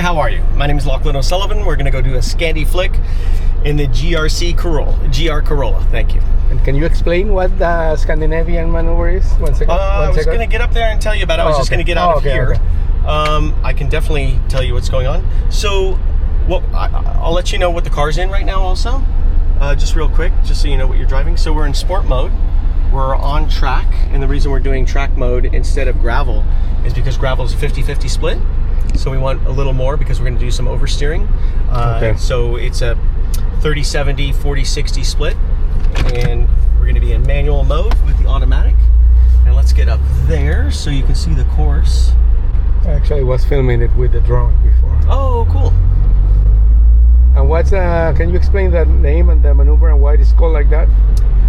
how are you? My name is Lachlan O'Sullivan. We're going to go do a Scandi Flick in the GR Corolla. Thank you. And can you explain what the Scandinavian maneuver is? One second. I was going to get up there and tell you about it. I was just going to get out of here. Okay. I can definitely tell you what's going on. So I'll let you know what the car's in right now also. Just real quick, just so you know what you're driving. So we're in sport mode. We're on track, and the reason we're doing track mode instead of gravel is because gravel is a 50-50 split. So we want a little more because we're going to do some oversteering. Okay. So it's a 30-70, 40-60 split, and we're going to be in manual mode with the automatic. And let's get up there so you can see the course. I actually was filming it with the drone before. Oh, cool. And what's can you explain the name and the maneuver and why it's called like that?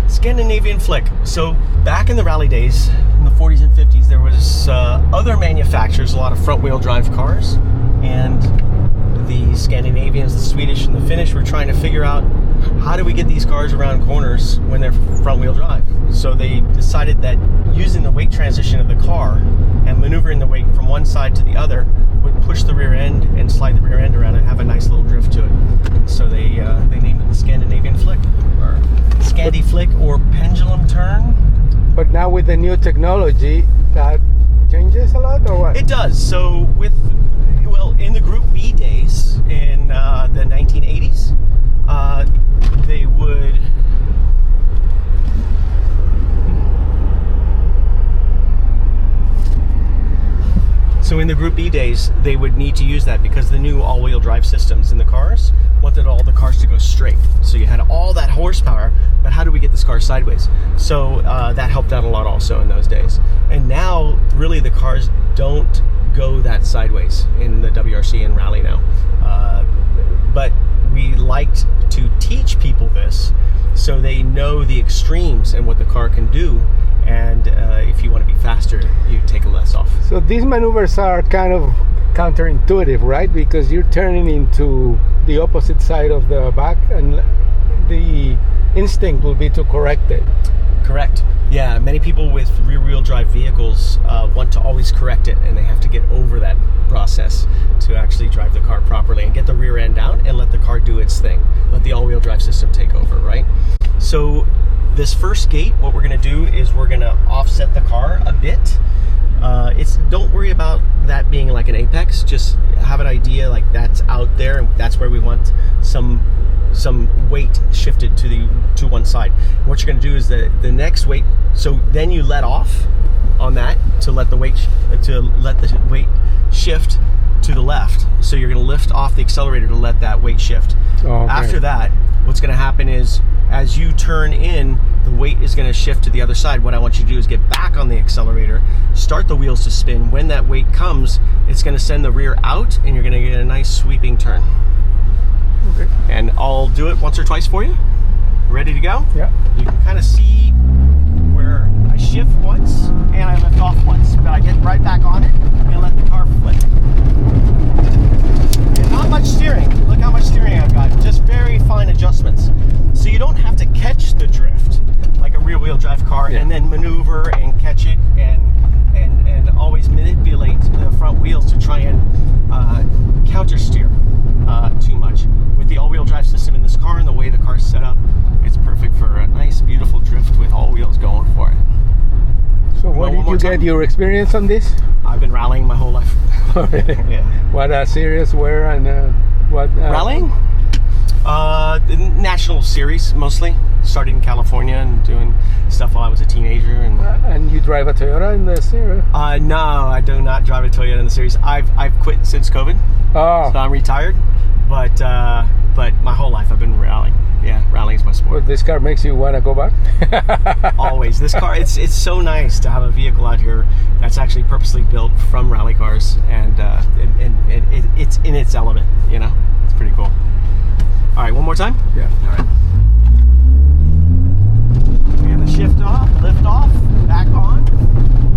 Scandinavian Flick. So back in the rally days, in the 40s and 50s, there was other manufacturers, a lot of front-wheel drive cars, and the Scandinavians, the Swedish and the Finnish, were trying to figure out how do we get these cars around corners when they're front-wheel drive. So they decided that using the weight transition of the car and maneuvering the weight from one side to the other would push the rear end and slide the rear end around and have a nice little drift to it. So they named it the Scandinavian Flick, or Scandi Flick, or pendulum turn. But now with the new technology, that changes a lot, or what? It does. So in the Group B days in the 1980s, they would So in the Group B days, they would need to use that because the new all-wheel drive systems in the cars wanted all the cars to go straight. So you had all that horsepower, but how do we get this car sideways? So that helped out a lot also in those days. And now, really, the cars don't go that sideways in the WRC and rally now. But we liked to teach people this so they know the extremes and what the car can do. And if you want to be faster, you take a less off. So these maneuvers are kind of counterintuitive, right? Because you're turning into the opposite side of the back, and the instinct will be to correct it. Correct. Yeah, many people with rear-wheel drive vehicles want to always correct it, and they have to get over that process to actually drive the car properly and get the rear end down and let the car do its thing. Let the all-wheel drive system take over, right? So this first gate, what we're going to do is we're going to offset the car a bit. Don't worry about that being like an apex. Just have an idea like that's out there, and that's where we want some weight shifted to one side. And what you're going to do is the next weight. So then you let off on that to let the weight shift to the left. So you're going to lift off the accelerator to let that weight shift. Oh, okay. After that, what's going to happen is as you turn in, the weight is going to shift to the other side. What I want you to do is get back on the accelerator, start the wheels to spin. When that weight comes, it's going to send the rear out, and you're going to get a nice sweeping turn. Okay. And I'll do it once or twice for you. Ready to go? Yeah. You can kind of see where I shift once and I lift off once, but I get right back on it and let the car flip. And not much steering. Look how much steering I've got. Just very fine adjustments. So you don't have to catch the drift like a rear-wheel drive car, yeah, and then maneuver and catch it and always manipulate the front wheels to try and counter steer too much. With the all-wheel drive system in this car and the way the car's set up, it's perfect for a nice, beautiful drift with all wheels going for it. So what did you get your experience on this? I've been rallying my whole life. Really? Yeah. What series, where, and what? Rallying? National series, mostly. Started in California and doing stuff while I was a teenager. And you drive a Toyota in the series? No, I do not drive a Toyota in the series. I've quit since COVID. Oh. So I'm retired. But my whole life I've been rallying. Yeah, rallying is my sport. Well, this car makes you want to go back? Always. This car, it's so nice to have a vehicle out here that's actually purposely built from rally cars, and it's in its element, you know? It's pretty cool. All right, one more time? Yeah. All right. We have the shift off, lift off, back on.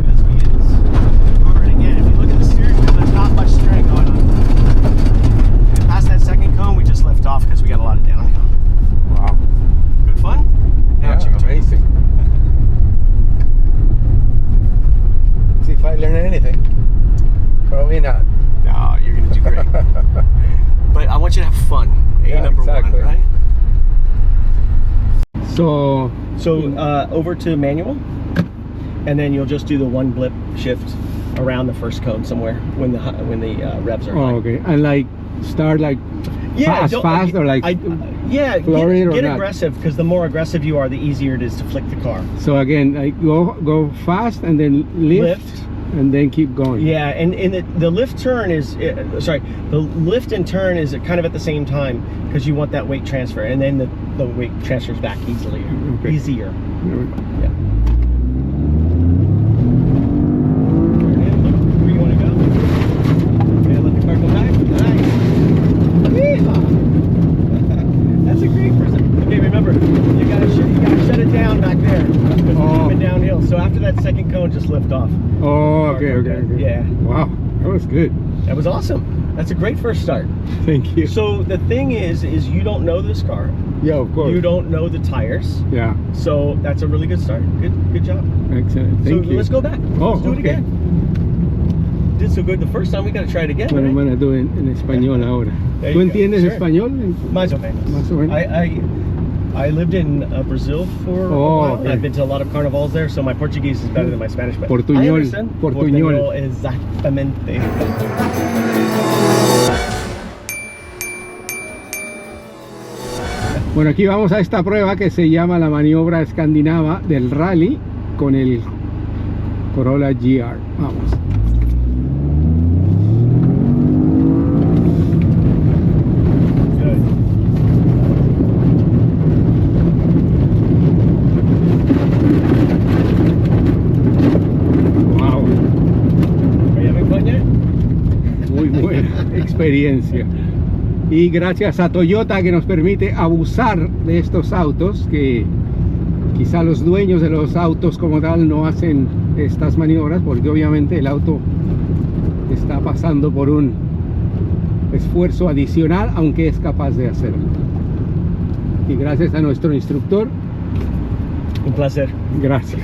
As we get over it again. If you look at the steering wheel, there's not much steering going on. And past that second cone, we just lift off because we got a lot of downhill. Wow. Good fun? Now yeah, amazing. See if I learn anything. Probably not. No, you're going to do be great. But I want you to have fun. Number exactly. one, right? So Over to manual, and then you'll just do the one blip shift around the first cone somewhere when the revs are high. okay, and like start like fast or like get not? aggressive, because the more aggressive you are, the easier it is to flick the car. So again, like go fast and then lift. And then keep going. Yeah, and the lift turn is the lift and turn is kind of at the same time, because you want that weight transfer, and then the weight transfers back easily. Okay. Easier. Yeah. Where you want to go? Okay, let the car go back. Nice. Yeehaw. That's a great person. Okay, remember, you gotta shut it down back there, because we're coming downhill. So after that second cone, just lift off. Oh, okay. Yeah. Wow, that was good. That was awesome. That's a great first start. Thank you. So the thing is you don't know this car. Yeah, of course. You don't know the tires. Yeah. So that's a really good start. Good job. Excellent. Thank you. Let's go back. Let's do it okay. again. Did so good the first time, we got to try it again. Bueno, right? I'm gonna do it en español ahora. There ¿Tú you go. entiendes Sure. español? Más o menos. Más o menos. I lived in Brazil for a while. Okay. I've been to a lot of carnivals there, so my Portuguese is better than my Spanish. But Portuñol. I understand. Portuñol. Exactamente. Bueno, aquí vamos a esta prueba que se llama la maniobra escandinava del rally con el Corolla GR. Vamos. Wow. Are you having fun yet? Muy buena experiencia. Y gracias a Toyota, que nos permite abusar de estos autos, que quizá los dueños de los autos como tal no hacen estas maniobras, porque obviamente el auto está pasando por un esfuerzo adicional, aunque es capaz de hacerlo. Y gracias a nuestro instructor. Un placer. Gracias.